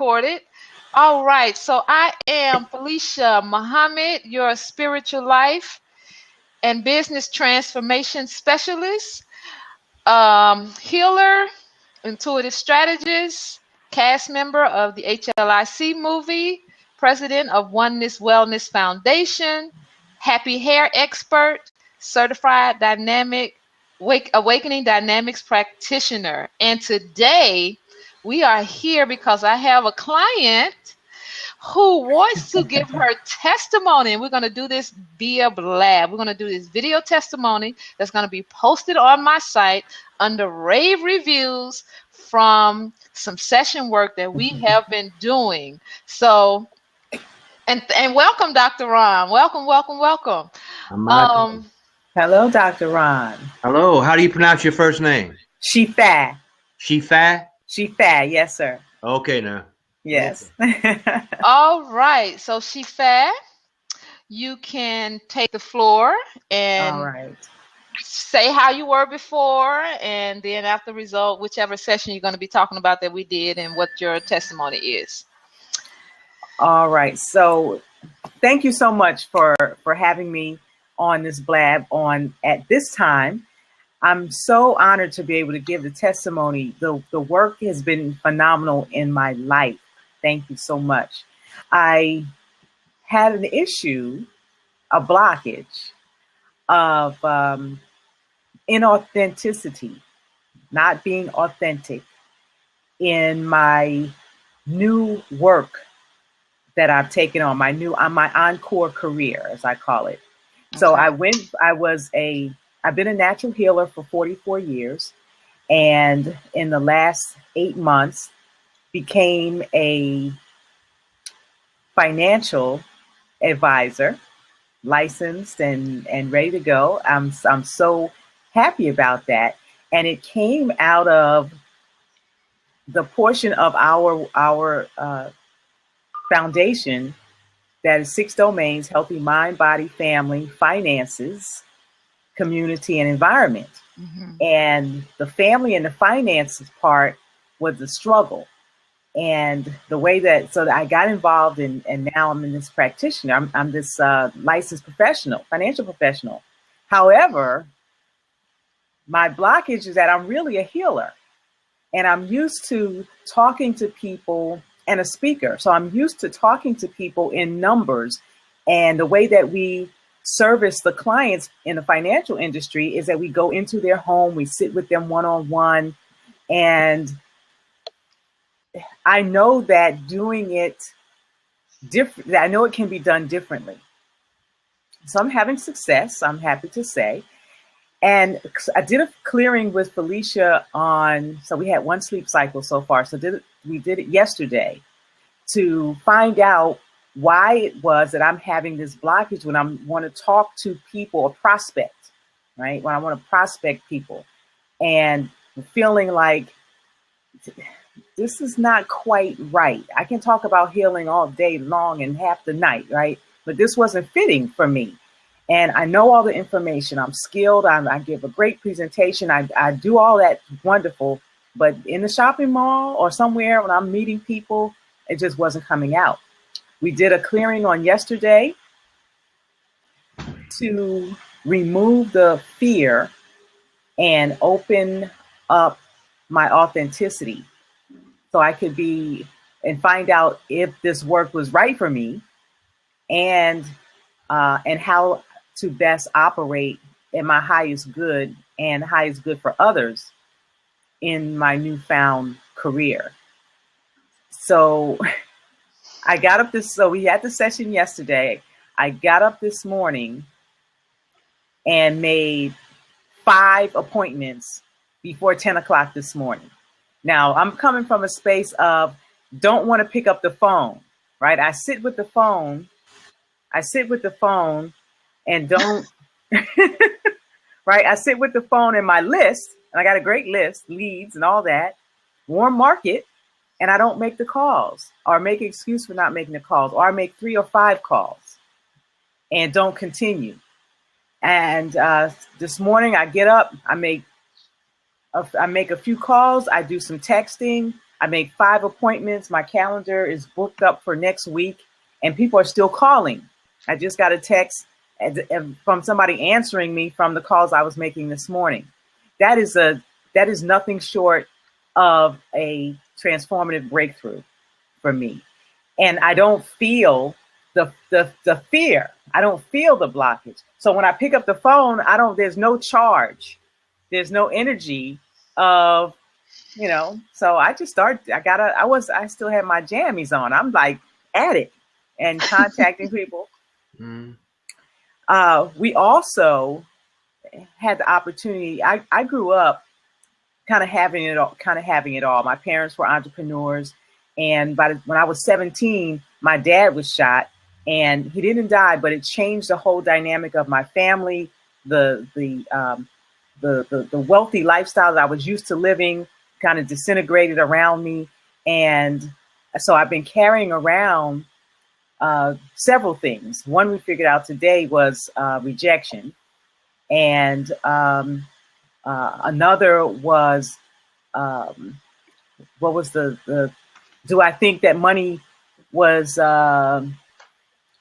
recorded. All right, so I am Felicia Muhammad, your spiritual life and business transformation specialist, healer, intuitive strategist, cast member of the HLIC movie, president of Oneness Wellness Foundation, happy hair expert, certified awakening dynamics practitioner. And today we are here because I have a client who wants to give her testimony. And we're going to do this via Blab. We're going to do this video testimony that's going to be posted on my site under rave reviews from some session work that we have been doing. So, and welcome, Dr. Ron. Welcome. Hello, Dr. Ron. Hello. How do you pronounce your first name? Shifa. Shifa? Shifa, yes, sir. Okay, now. Yes. Okay. All right. So, Shifa, you can take the floor and say how you were before, and then after the result, whichever session you're going to be talking about that we did and what your testimony is. All right. So thank you so much for having me on this Blab at this time. I'm so honored to be able to give the testimony. The work has been phenomenal in my life. Thank you so much. I had an issue, a blockage of inauthenticity, not being authentic in my new work that I've taken on, my encore career, as I call it. Okay. So I've been a natural healer for 44 years, and in the last 8 months became a financial advisor, licensed and ready to go. I'm so happy about that. And it came out of the portion of our foundation that is 6 domains: healthy mind, body, family, finances, community, and environment. Mm-hmm. And the family and the finances part was the struggle. And the way so I got involved and now I'm in this practitioner. I'm this licensed professional, financial professional. However, my blockage is that I'm really a healer, and I'm used to talking to people and a speaker. So I'm used to talking to people in numbers, and the way that we service the clients in the financial industry is that we go into their home, we sit with them one-on-one, and I know that doing it different, I know it can be done differently. So I'm having success, I'm happy to say. And I did a clearing with Felicia so we had 1 sleep cycle so far. So we did it yesterday to find out why it was that I'm having this blockage when I want to talk to people or prospect, right? When I want to prospect people and feeling like this is not quite right. I can talk about healing all day long and half the night, right? But this wasn't fitting for me. And I know all the information. I'm skilled. I give a great presentation. I do all that wonderful. But in the shopping mall or somewhere when I'm meeting people, it just wasn't coming out. We did a clearing on yesterday to remove the fear and open up my authenticity so I could be and find out if this work was right for me and how to best operate in my highest good and highest good for others in my newfound career. So I got up so we had the session yesterday. I got up this morning and made 5 appointments before 10 o'clock this morning. Now I'm coming from a space of don't want to pick up the phone, right? I sit with the phone and don't, right? I sit with the phone in my list, and I got a great list, leads and all that, warm market, and I don't make the calls or make an excuse for not making the calls, or I make 3 or 5 calls and don't continue. And this morning I get up, I make a few calls, I do some texting, I make 5 appointments. My calendar is booked up for next week, and people are still calling. I just got a text from somebody answering me from the calls I was making this morning. That is nothing short of a transformative breakthrough for me. And I don't feel the fear. I don't feel the blockage. So when I pick up the phone, there's no charge. There's no energy of, so I just started, I still have my jammies on. I'm like at it and contacting people. We also had the opportunity. I grew up kind of having it all. My parents were entrepreneurs, and when I was 17, my dad was shot, and he didn't die, but it changed the whole dynamic of my family. The wealthy lifestyle that I was used to living kind of disintegrated around me, and so I've been carrying around several things. One we figured out today was rejection, and another was what was the do I think that money was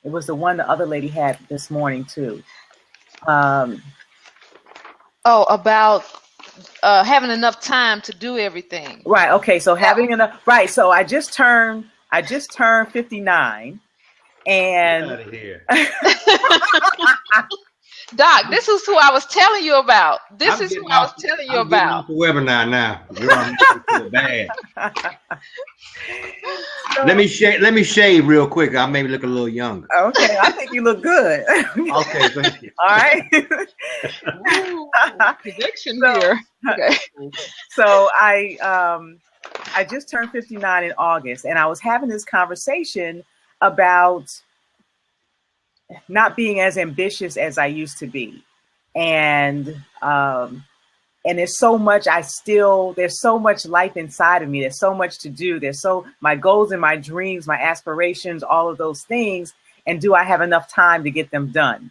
it was the one the other lady had this morning too. About having enough time to do everything. Right. Okay. So having enough. Right. So I just turned 59, and Get out of here. Doc, this is who I was telling you about. This is who I was telling you about. The webinar now. You're bad. Let me shave real quick. I maybe look a little younger. Okay, I think you look good. Okay, thank you. All right. Prediction here. Okay. So I just turned 59 in August, and I was having this conversation about not being as ambitious as I used to be. And there's so much there's so much life inside of me. There's so much to do. My goals and my dreams, my aspirations, all of those things. And do I have enough time to get them done?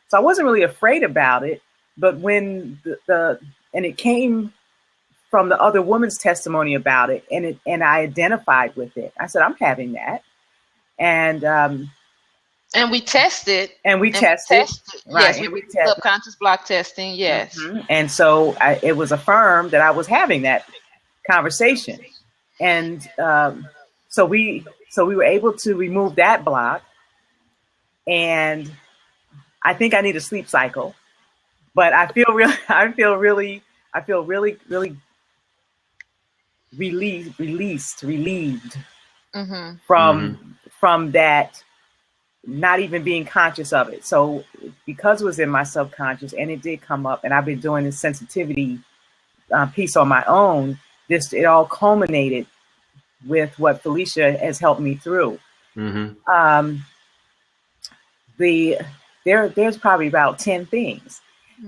So I wasn't really afraid about it, but when and it came from the other woman's testimony about it, and I identified with it. I said, I'm having that. And we tested. And we tested. Right. Yes, we did subconscious block testing. Yes. Mm-hmm. And so it was affirmed that I was having that conversation. And so we were able to remove that block. And I think I need a sleep cycle. But I feel really relieved from that, not even being conscious of it. So because it was in my subconscious and it did come up, and I've been doing this sensitivity piece on my own, it all culminated with what Felicia has helped me through. There's probably about 10 things.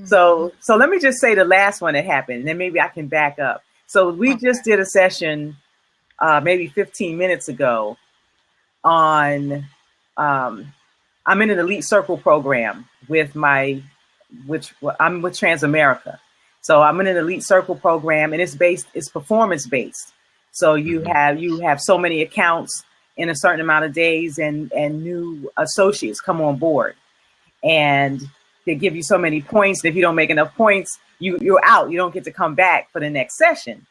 So let me just say the last one that happened, and then maybe I can back up. So we just did a session maybe 15 minutes ago on I'm in an elite circle program I'm with Transamerica. So I'm in an elite circle program, and it's performance based. So you have so many accounts in a certain amount of days, and new associates come on board, and they give you so many points. And if you don't make enough points, you're out. You don't get to come back for the next session.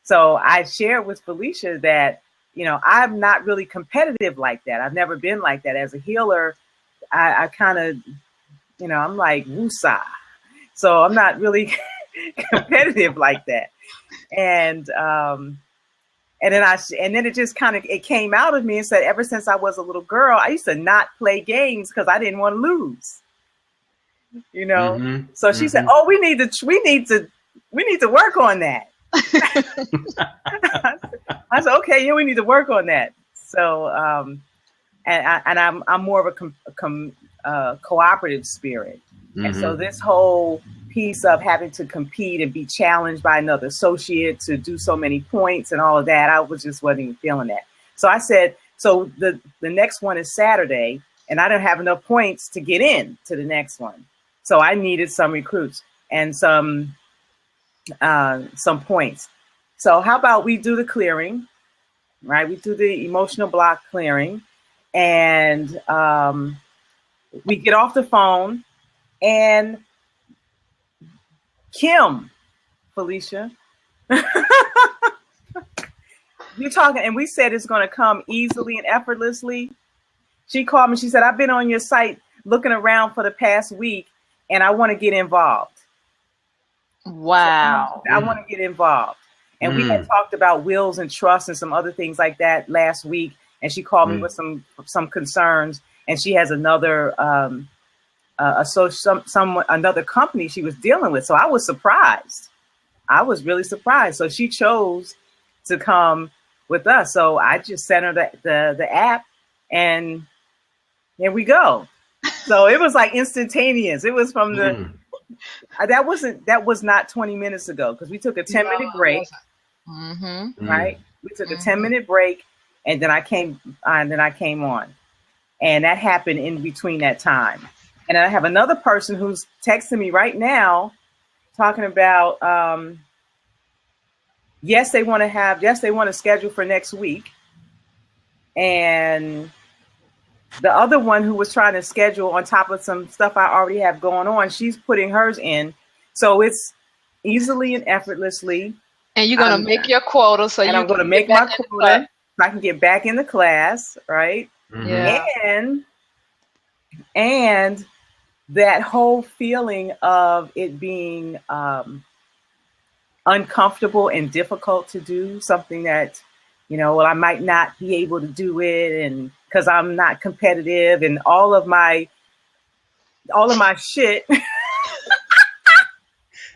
So I shared with Felicia that, I'm not really competitive like that. I've never been like that. As a healer, I kind of, I'm like woosah. So I'm not really competitive like that. And then it just it came out of me and said, ever since I was a little girl, I used to not play games because I didn't want to lose. So she said, "Oh, we need to work on that." I said, "Okay, yeah, we need to work on that." So, and I'm more of a cooperative spirit, and so this whole piece of having to compete and be challenged by another associate to do so many points and all of that, I wasn't even feeling that. So I said, so the next one is Saturday, and I don't have enough points to get in to the next one. So I needed some recruits and some points. So how about we do the clearing? right? We do the emotional block clearing, and we get off the phone, and Kim, Felicia, you're talking, and we said it's going to come easily and effortlessly. She called me. She said, I've been on your site looking around for the past week, and I want to get involved. Wow. So I want to get involved. And we had talked about wills and trusts and some other things like that last week. And she called me with some concerns. And she has another another company she was dealing with. So I was surprised. I was really surprised. So she chose to come with us. So I just sent her the app, and here we go. So it was like instantaneous. It was from the that was not 20 minutes ago, because we took a 10-minute break. Right? We took a 10-minute break, and then I came on. And that happened in between that time. And then I have another person who's texting me right now talking about yes, they want to schedule for next week. And the other one who was trying to schedule on top of some stuff I already have going on, she's putting hers in. So it's easily and effortlessly. And you're going to make your quota. So I'm going to make my quota so I can get back in the class, right? Yeah. And that whole feeling of it being uncomfortable and difficult to do something that, well, I might not be able to do it, and because I'm not competitive, and all of my shit.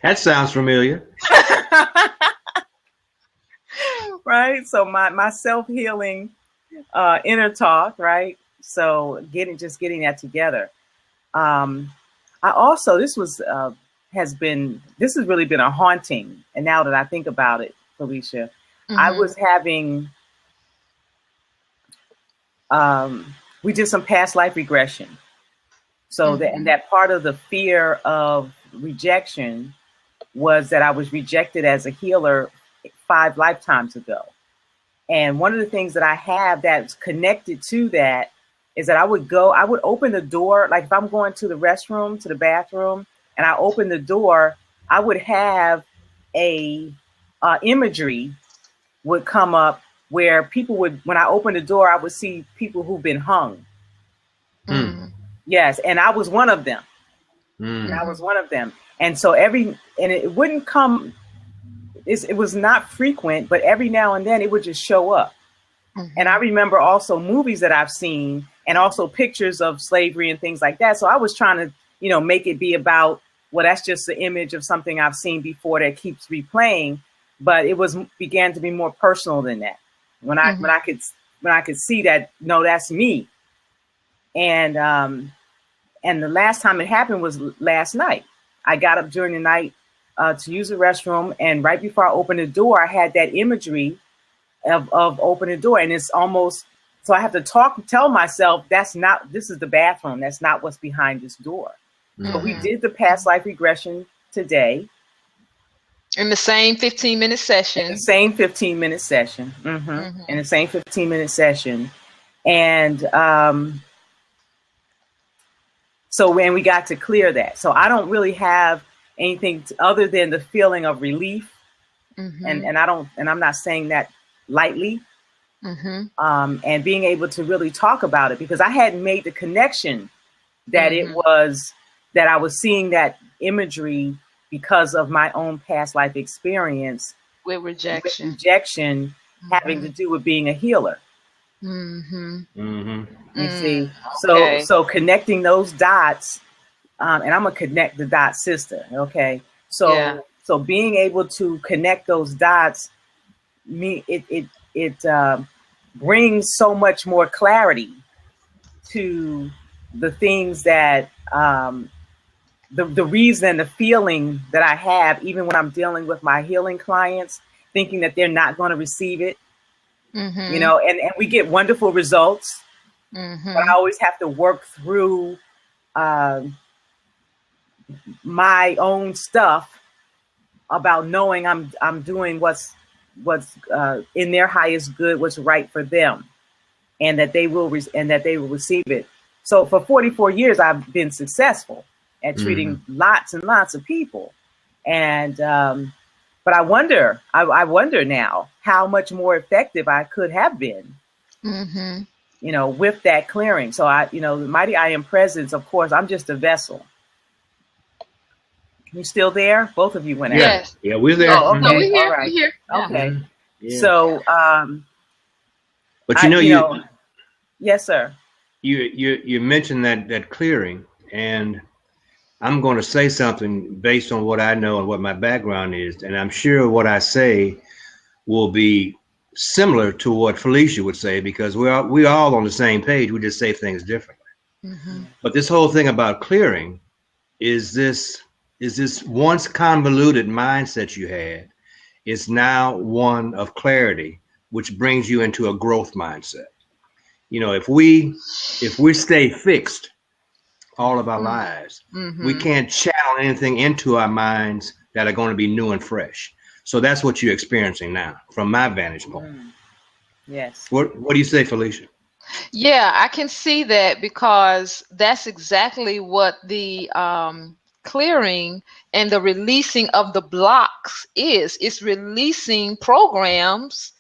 That sounds familiar. Right. So my self-healing inner talk, right? So getting that together. I also, this has really been a haunting. And now that I think about it, Felicia, I was having, we did some past life regression. So that part of the fear of rejection was that I was rejected as a healer 5 lifetimes ago. And one of the things that I have that's connected to that is that I would open the door, like if I'm going to the restroom, to the bathroom, and I open the door, I would have a imagery would come up where people would, when I open the door, I would see people who've been hung. Yes, and I was one of them. And so it wouldn't come, it was not frequent, but every now and then it would just show up. And I remember also movies that I've seen, and also pictures of slavery and things like that. So I was trying to, make it be about, well, that's just the image of something I've seen before that keeps replaying. But it began to be more personal than that. When I could see that, no, that's me. And the last time it happened was last night. I got up during the night to use the restroom, and right before I opened the door, I had that imagery of opening the door, and it's almost, so I have to tell myself, this is the bathroom. That's not what's behind this door. So we did the past life regression today. In the same 15-minute session. In the same 15-minute session. In the same 15-minute session. And so when we got to clear that. So I don't really have anything other than the feeling of relief. And I'm not saying that lightly. And being able to really talk about it, because I hadn't made the connection that it was that I was seeing that imagery because of my own past life experience with rejection, having to do with being a healer. You see, so connecting those dots, and I'm a connect the dots sister. Okay, so being able to connect those dots, it brings so much more clarity to the things that the reason and the feeling that I have, even when I'm dealing with my healing clients, thinking that they're not going to receive it, and we get wonderful results, but I always have to work through my own stuff about knowing I'm doing what's what's in their highest good, what's right for them, and that they will receive it. So for 44 years, I've been successful at treating lots and lots of people, and but I wonder now how much more effective I could have been, with that clearing. So the mighty I am presence. Of course, I'm just a vessel. You still there? Both of you went out. Yes. Yeah, we're there. Oh, okay. No, we're here. All right. We're here. Yeah. Okay. Yeah. So, but yes, sir. You mentioned that clearing, and I'm going to say something based on what I know and what my background is, and I'm sure what I say will be similar to what Felicia would say, because we're all on the same page. We just say things differently. But this whole thing about clearing is this once convoluted mindset you had is now one of clarity, which brings you into a growth mindset. If we stay fixed all of our lives, we can't channel anything into our minds that are going to be new and fresh. So that's what you're experiencing now, from my vantage point. Yes. What do you say, Felicia? Yeah, I can see that, because that's exactly what the clearing and the releasing of the blocks is. It's releasing programs,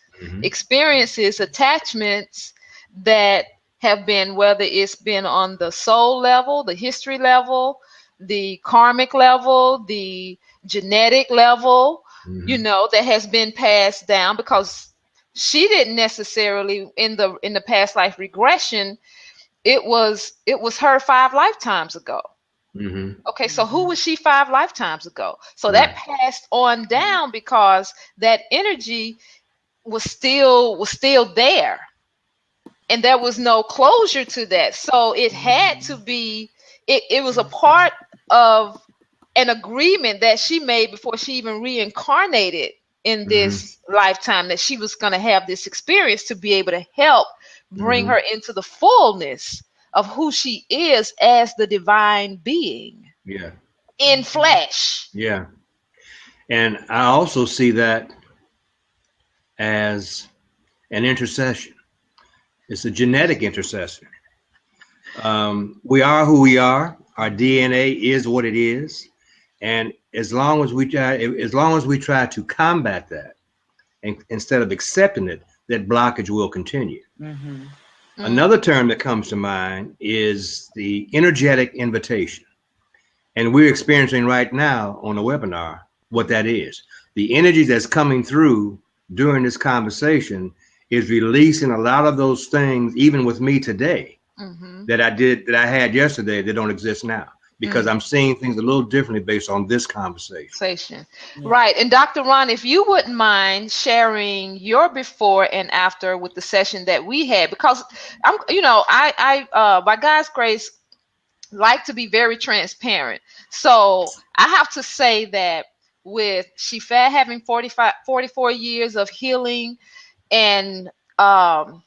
experiences, attachments that have been, whether it's been on the soul level, the history level, the karmic level, the genetic level, that has been passed down, because she didn't necessarily in the past life regression, it was her 5 lifetimes ago. Okay, so who was she 5 lifetimes ago? So that passed on down, because that energy was still there, and there was no closure to that. So it had to be, it was a part of an agreement that she made before she even reincarnated in this lifetime, that she was going to have this experience to be able to help bring her into the fullness of who she is as the divine being. Yeah. In flesh. Yeah. And I also see that as an intercession. It's a genetic intercession. We are who we are. Our DNA is what it is. And as long as we try to combat that, and instead of accepting it, that blockage will continue. Another term that comes to mind is the energetic invitation. And we're experiencing right now on the webinar what that is. The energy that's coming through during this conversation is releasing a lot of those things, even with me today, that I had yesterday that don't exist now, because I'm seeing things a little differently based on this conversation. Right. And Dr. Ron, if you wouldn't mind sharing your before and after with the session that we had, because I by God's grace, like to be very transparent. So I have to say that with Shifat having 44 years of healing and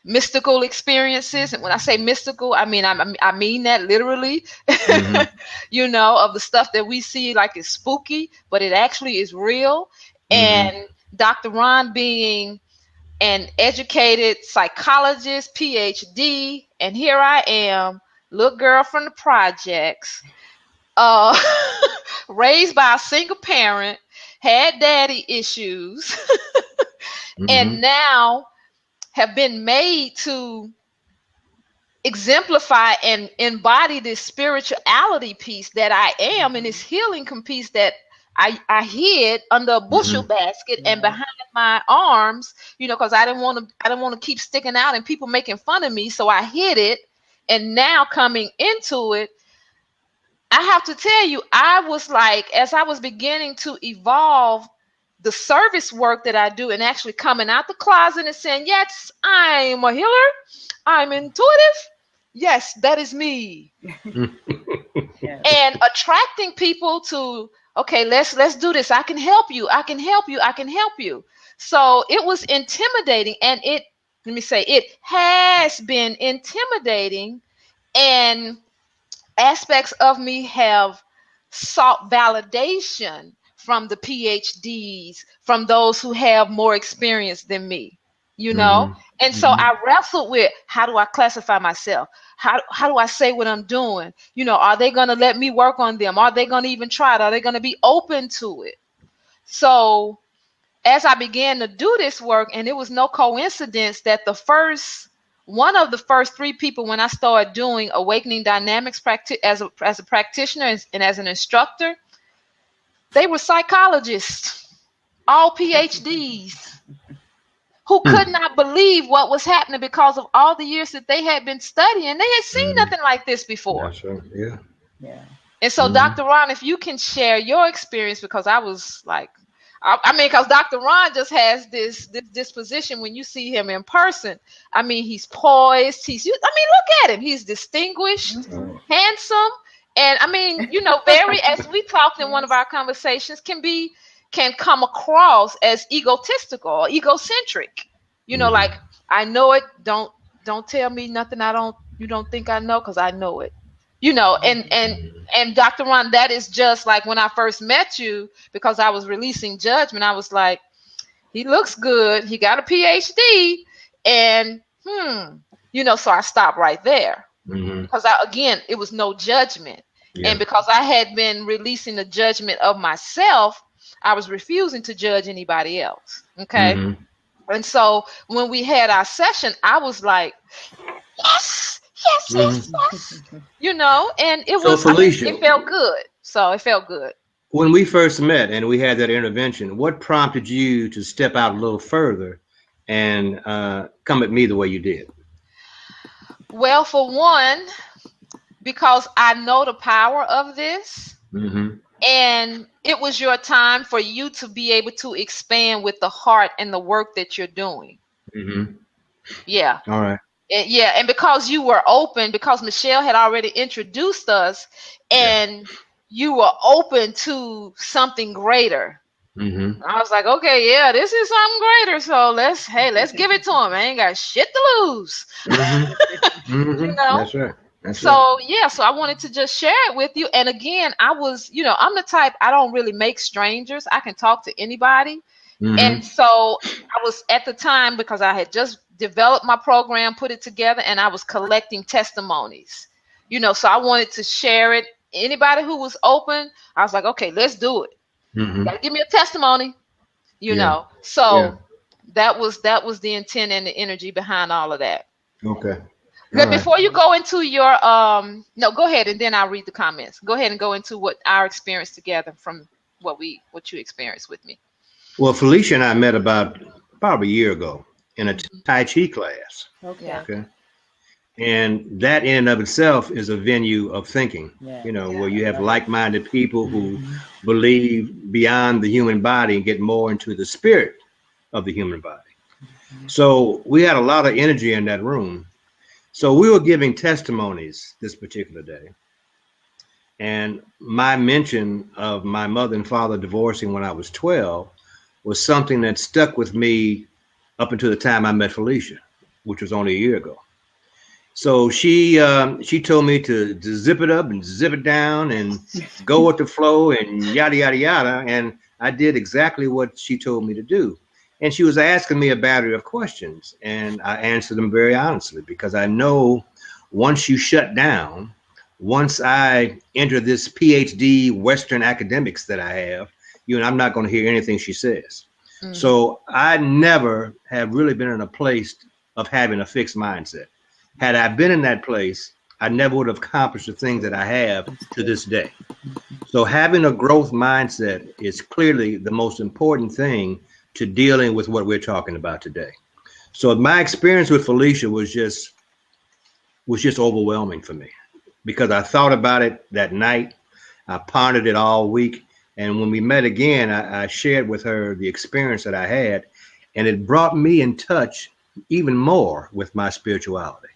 mystical experiences, and when I say mystical, I mean that literally, of the stuff that we see like it's spooky, but it actually is real. And Dr. Ron being an educated psychologist, PhD, and here I am, little girl from the projects, raised by a single parent, had daddy issues, and now have been made to exemplify and embody this spirituality piece that I am, and this healing piece that I hid under a bushel basket and behind my arms, because I didn't want to keep sticking out and people making fun of me, so I hid it. And now coming into it, I have to tell you, I was like, as I was beginning to evolve the service work that I do, and actually coming out the closet and saying, yes, I'm a healer, I'm intuitive, yes, that is me. And attracting people to, okay, let's do this. I can help you. I can help you. I can help you. So it was intimidating, and it has been intimidating, and aspects of me have sought validation from the PhDs, from those who have more experience than me, you know? And so I wrestled with, how do I classify myself? How do I say what I'm doing? You know, are they going to let me work on them? Are they going to even try it? Are they going to be open to it? So as I began to do this work, and it was no coincidence that one of the first 3 people when I started doing Awakening Dynamics as a practitioner and as an instructor, they were psychologists, all PhDs, who could not believe what was happening because of all the years that they had been studying. They had seen nothing like this before. That's right. Yeah. Yeah. And so, Dr. Ron, if you can share your experience, because I was like, I mean, because Dr. Ron just has this disposition when you see him in person. I mean, he's poised. Look at him. He's distinguished, handsome. And I mean, you know, very, as we talked in one of our conversations, can come across as egotistical or egocentric. You know, like, I know it. Don't tell me nothing you don't think I know, because I know it. You know, and Dr. Ron, that is just like when I first met you, because I was releasing judgment. I was like, he looks good. He got a PhD, and you know, so I stopped right there, because again, it was no judgment. Yeah. And because I had been releasing the judgment of myself, I was refusing to judge anybody else. Okay. And so when we had our session, I was like, yes. You know, and it was, Felicia, it felt good. So it felt good. When we first met and we had that intervention, what prompted you to step out a little further and come at me the way you did? Well, for one, because I know the power of this, and it was your time for you to be able to expand with the heart and the work that you're doing. Yeah. All right. Yeah, and because you were open, because Michelle had already introduced us, and you were open to something greater. I was like, okay, yeah, this is something greater. So let's give it to him. I ain't got shit to lose. You know? That's right. So I wanted to just share it with you. And again, I'm the type, I don't really make strangers. I can talk to anybody. And so I was at the time, because I had just developed my program, put it together, and I was collecting testimonies, you know, so I wanted to share it. Anybody who was open, I was like, okay, let's do it. Gotta give me a testimony, you know. So that was the intent and the energy behind all of that. Okay. But before you go into your no, go ahead, and then I'll read the comments. Go ahead and go into what our experience together from what you experienced with me. Well, Felicia and I met about probably a year ago in a Tai Chi class. Okay. And that in and of itself is a venue of thinking, where you have like-minded people who believe beyond the human body and get more into the spirit of the human body. So we had a lot of energy in that room. So we were giving testimonies this particular day. And my mention of my mother and father divorcing when I was 12 was something that stuck with me up until the time I met Felicia, which was only a year ago. So she told me to zip it up and zip it down and go with the flow and yada, yada, yada. And I did exactly what she told me to do. And she was asking me a battery of questions, and I answered them very honestly, because I know once you shut down, once I enter this PhD Western academics that I have, I'm not going to hear anything she says. So I never have really been in a place of having a fixed mindset. Had I been in that place, I never would have accomplished the things that I have to this day. So having a growth mindset is clearly the most important thing to dealing with what we're talking about today. So my experience with Felicia was just overwhelming for me, because I thought about it that night. I pondered it all week. And when we met again, I shared with her the experience that I had, and it brought me in touch even more with my spirituality.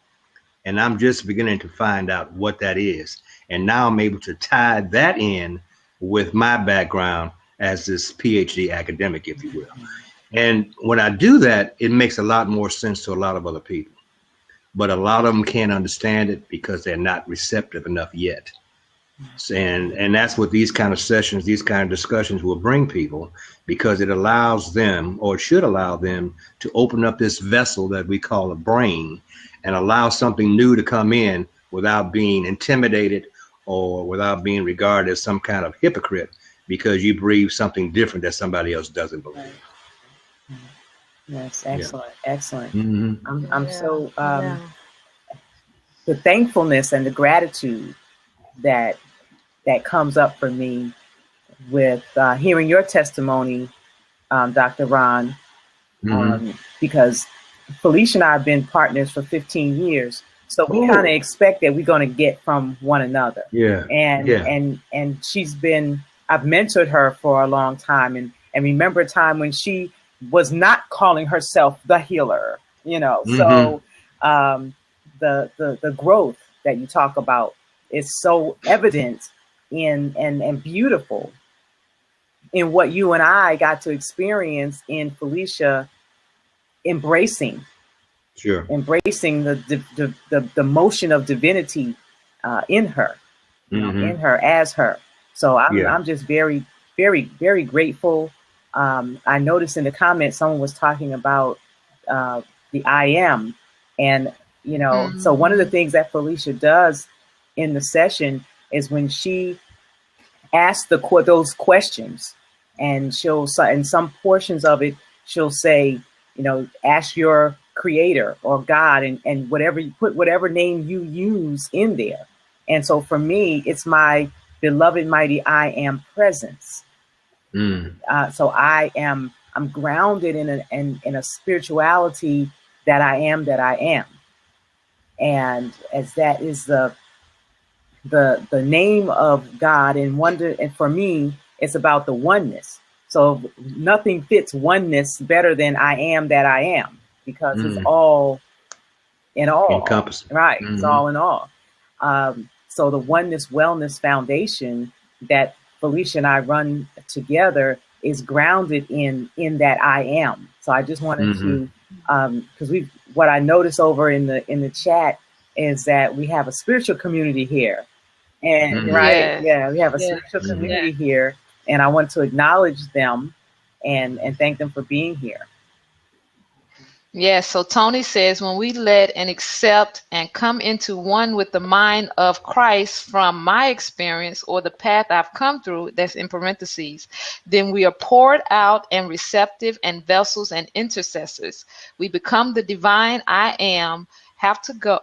And I'm just beginning to find out what that is. And now I'm able to tie that in with my background as this PhD academic, if you will. And when I do that, it makes a lot more sense to a lot of other people. But a lot of them can't understand it because they're not receptive enough yet. And that's what these kind of sessions, these kind of discussions will bring people, because it allows them, or should allow them, to open up this vessel that we call a brain and allow something new to come in without being intimidated or without being regarded as some kind of hypocrite because you breathe something different that somebody else doesn't believe. Yes, excellent, excellent. Mm-hmm. I'm so the thankfulness and the gratitude that comes up for me with hearing your testimony, Dr. Ron, because Felicia and I have been partners for 15 years. So we kind of expect that we're going to get from one another. Yeah. And she's been, I've mentored her for a long time, and remember a time when she was not calling herself the healer, you know. So the growth that you talk about is so evident in and beautiful in what you and I got to experience in Felicia embracing the motion of divinity in her, in her, as her. So I'm just very, very, very grateful. I noticed in the comments someone was talking about the I am, and so one of the things that Felicia does in the session is when she asks those questions, and she'll, in some portions of it, she'll say, ask your creator or God, and whatever you put, whatever name you use in there. And so for me, it's my beloved, mighty I am presence. So I'm grounded in a spirituality that I am. And as that is the name of God, and wonder, and for me, it's about the oneness. So nothing fits oneness better than I am that I am, because it's all in all. Encompassing. Right. It's all in all. So the Oneness Wellness Foundation that Felicia and I run together is grounded in that I am. So I just wanted to, because what I noticed over in the chat is that we have a spiritual community here, and we have a spiritual community here, and I want to acknowledge them and thank them for being here. Yes, so Tony says, when we let and accept and come into one with the mind of Christ from my experience or the path I've come through, that's in parentheses, then we are poured out and receptive and vessels and intercessors. We become the divine I am. Have to go,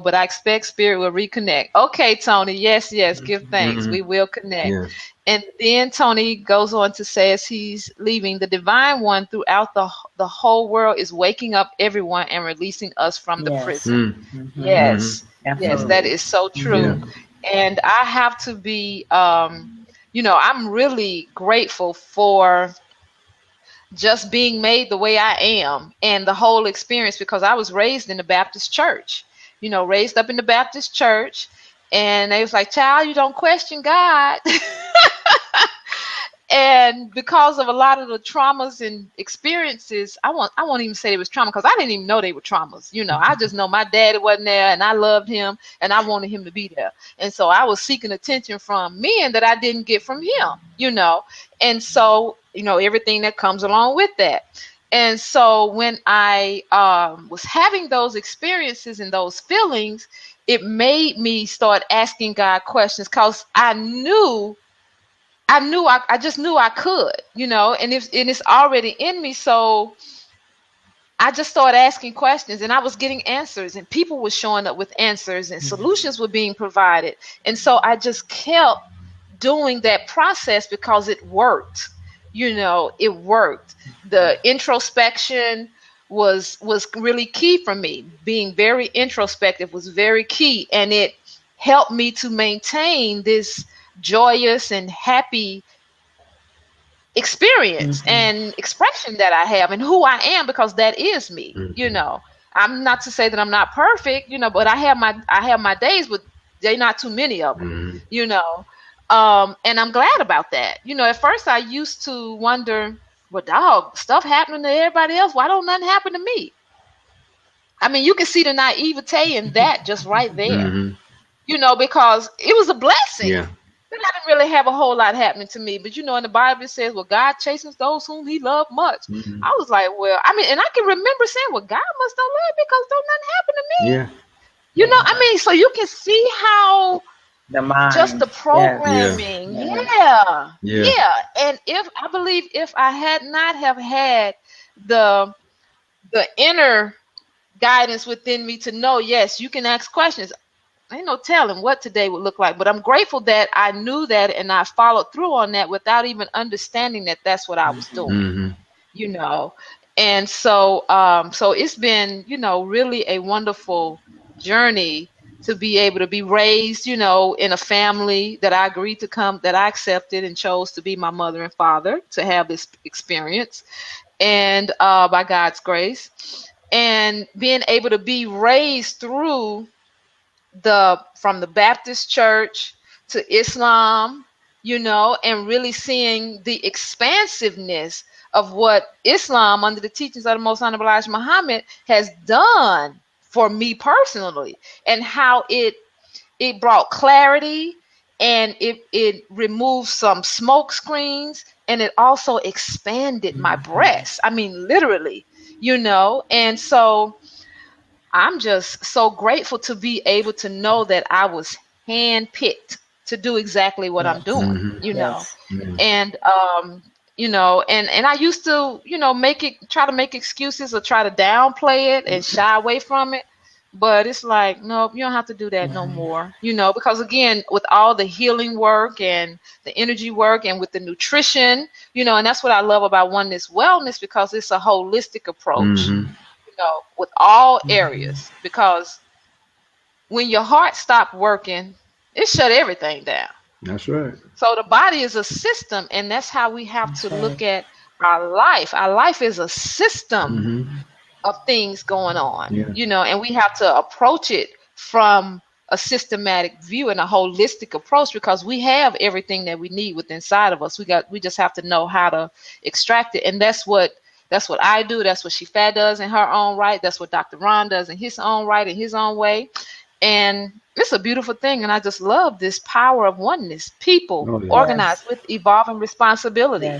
but I expect spirit will reconnect. Okay, Tony, yes, give thanks. We will connect. Yeah. And then Tony goes on to say, as he's leaving, the divine one throughout the whole world is waking up everyone and releasing us from the prison. Yes, that is so true. And I have to be, I'm really grateful for just being made the way I am and the whole experience, because I was raised in the Baptist church, raised up in the Baptist church, and they was like, child, you don't question God. And because of a lot of the traumas and experiences, I won't even say it was trauma, because I didn't even know they were traumas. I just know my daddy wasn't there, and I loved him, and I wanted him to be there. And so I was seeking attention from men that I didn't get from him, And so, everything that comes along with that. And so when I was having those experiences and those feelings, it made me start asking God questions, because I just knew I could, and it's already in me. So I just started asking questions, and I was getting answers, and people were showing up with answers, and solutions were being provided. And so I just kept doing that process because it worked. It worked. The introspection was really key for me. Being very introspective was very key, and it helped me to maintain this joyous and happy experience and expression that I have and who I am, because that is me. I'm not to say that I'm not perfect, but I have my days, but they're not too many of them, and I'm glad about that. At first I used to wonder, well, dog, stuff happening to everybody else, why don't nothing happen to me? I mean, you can see the naivete in that just right there. because it was a blessing. Yeah. But I didn't really have a whole lot happening to me. But in the Bible it says, well, God chastens those whom he loved much. Mm-hmm. I was like, well, and I can remember saying, well, God must don't love me because don't nothing happen to me. Yeah. So you can see how The mind. just the programming. Yeah. And I believe if I had not have had the inner guidance within me to know, yes, you can ask questions. Ain't no telling what today would look like, but I'm grateful that I knew that and I followed through on that without even understanding that that's what I was doing. Mm-hmm. And so so it's been really a wonderful journey to be able to be raised in a family that I agreed to come, that I accepted and chose to be my mother and father, to have this experience, and by God's grace, and being able to be raised through from the Baptist church to Islam, and really seeing the expansiveness of what Islam, under the teachings of the Most Honorable Elijah Muhammad, has done for me personally, and how it brought clarity, and it removed some smoke screens, and it also expanded my breast. I mean, literally, and so I'm just so grateful to be able to know that I was handpicked to do exactly what I'm doing, and and I used to, try to make excuses or try to downplay it and shy away from it. But it's like, no, you don't have to do that no more, because again, with all the healing work and the energy work and with the nutrition, and that's what I love about Oneness Wellness, because it's a holistic approach. With all areas, because when your heart stopped working, it shut everything down. That's right. So the body is a system, and that's how we have to look at our life. Our life is a system of things going on, and we have to approach it from a systematic view and a holistic approach, because we have everything that we need within inside of us. We just have to know how to extract it, and that's what I do. That's what Shifa does in her own right. That's what Dr. Ron does in his own right, in his own way. And it's a beautiful thing. And I just love this power of oneness, people organized with evolving responsibility,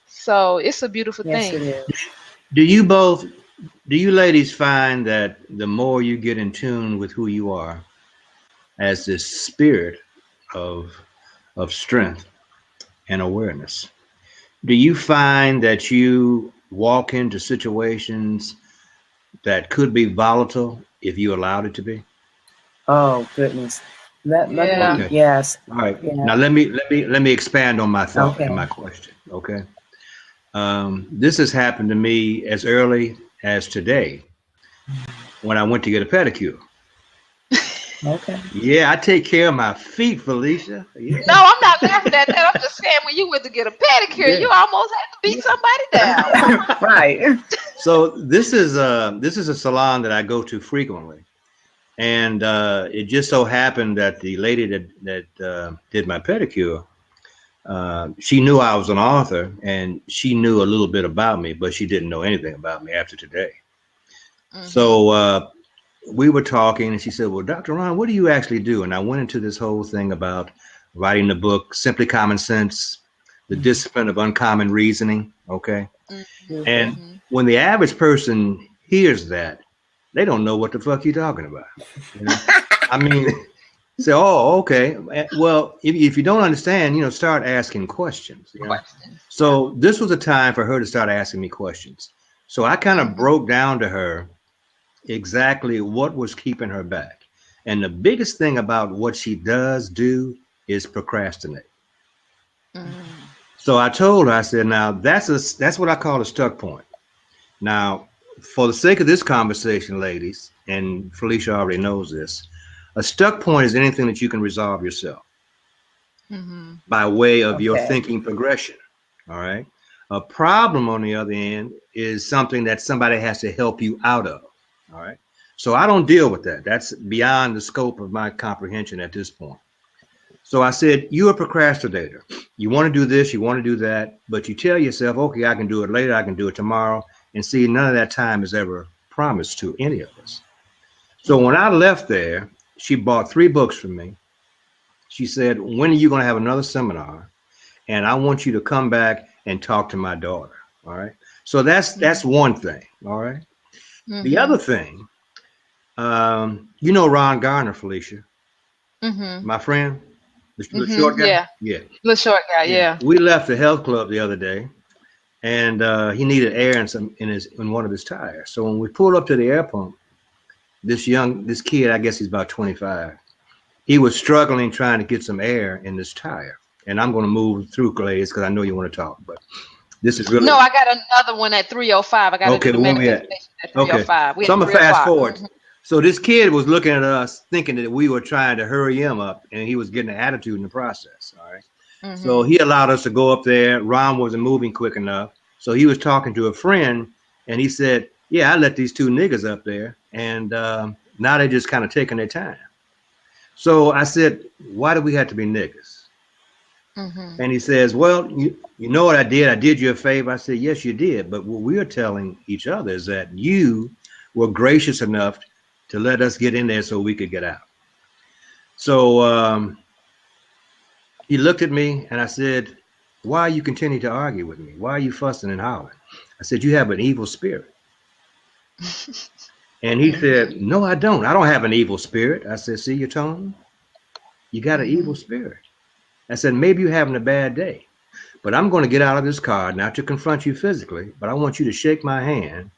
So it's a beautiful thing. It is. Do you ladies find that the more you get in tune with who you are as this spirit of strength and awareness, do you find that you walk into situations that could be volatile if you allowed it to be? Oh goodness. Okay. Yes. All right. Yeah. Now let me expand on my thought and my question. Okay. This has happened to me as early as today when I went to get a pedicure. Okay. Yeah, I take care of my feet, Felicia. Yeah. No, I'm not laughing at that. I'm just saying, when you went to get a pedicure, you almost had to beat somebody down. Right. So this is a salon that I go to frequently, and it just so happened that the lady that did my pedicure, she knew I was an author, and she knew a little bit about me, but she didn't know anything about me after today. So we were talking, and she said, well, Dr. Ron, what do you actually do? And I went into this whole thing about writing the book, Simply Common Sense, the Discipline of Uncommon Reasoning. Okay. And when the average person hears that, they don't know what the fuck you're talking about. I mean, say, oh, okay. Well, if you don't understand, start asking questions. So this was a time for her to start asking me questions. So I kind of broke down to her exactly what was keeping her back. And the biggest thing about what she does do is procrastinate. So I told her, I said, now that's what I call a stuck point. Now, for the sake of this conversation, ladies, and Felicia already knows this, a stuck point is anything that you can resolve yourself by way of your thinking progression. All right. A problem, on the other end, is something that somebody has to help you out of. All right. So I don't deal with that. That's beyond the scope of my comprehension at this point. So I said, you're a procrastinator. You want to do this, you want to do that, but you tell yourself, okay, I can do it later, I can do it tomorrow. And see, none of that time is ever promised to any of us. So when I left there, she bought 3 books from me. She said, when are you going to have another seminar? And I want you to come back and talk to my daughter. All right. So that's one thing. All right. The other thing, you know Ron Garner, Felicia, my friend, the short guy. Yeah. The short guy. Yeah. We left the health club the other day, and he needed air in one of his tires. So when we pulled up to the air pump, this kid, I guess he's about 25, he was struggling trying to get some air in this tire. And I'm going to move through, Glaze, because I know you want to talk, but this is really... No, I got another one at 3:05. I got to do the manifestation at 3:05. Okay. So I'm going to fast forward. So this kid was looking at us thinking that we were trying to hurry him up, and he was getting an attitude in the process, all right? So he allowed us to go up there. Ron wasn't moving quick enough. So he was talking to a friend, and he said, yeah, I let these 2 niggas up there, and now they're just kind of taking their time. So I said, why do we have to be niggas? And he says, well, you know what I did? I did you a favor. I said, yes, you did. But what we're telling each other is that you were gracious enough to let us get in there so we could get out. So he looked at me and I said, why are you continuing to argue with me? Why are you fussing and hollering? I said, you have an evil spirit. And he said, no, I don't. I don't have an evil spirit. I said, see your tone? You got an evil spirit. I said, maybe you're having a bad day, but I'm going to get out of this car, not to confront you physically, but I want you to shake my hand.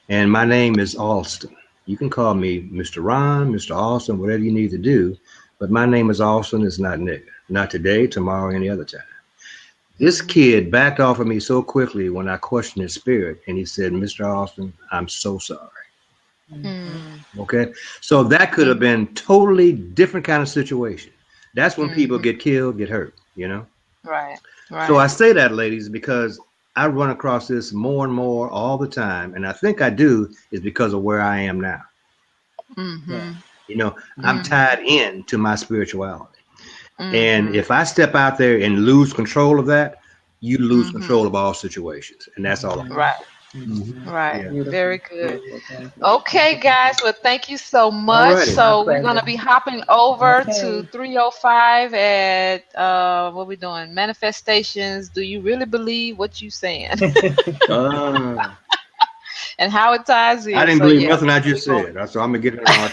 And my name is Alston. You can call me Mr. Ron, Mr. Alston, whatever you need to do. But my name is Alston. It's not nigga. Not today, tomorrow, any other time. This kid backed off of me so quickly when I questioned his spirit. And he said, Mr. Alston, I'm so sorry. Okay. So that could have been totally different kind of situation. That's when people get killed, get hurt, you know? Right. So I say that, ladies, because I run across this more and more all the time. And I think I do is because of where I am now. You know, I'm tied in to my spirituality. And if I step out there and lose control of that, you lose control of all situations. And that's all. Right. Right. Yeah. Very good. Okay, guys. Well, thank you so much. Alrighty. So we're going to be hopping over to 3:05 at what we doing? Manifestations. Do you really believe what you saying? And how it ties in. I didn't believe nothing I just said. So I'm going to get it on.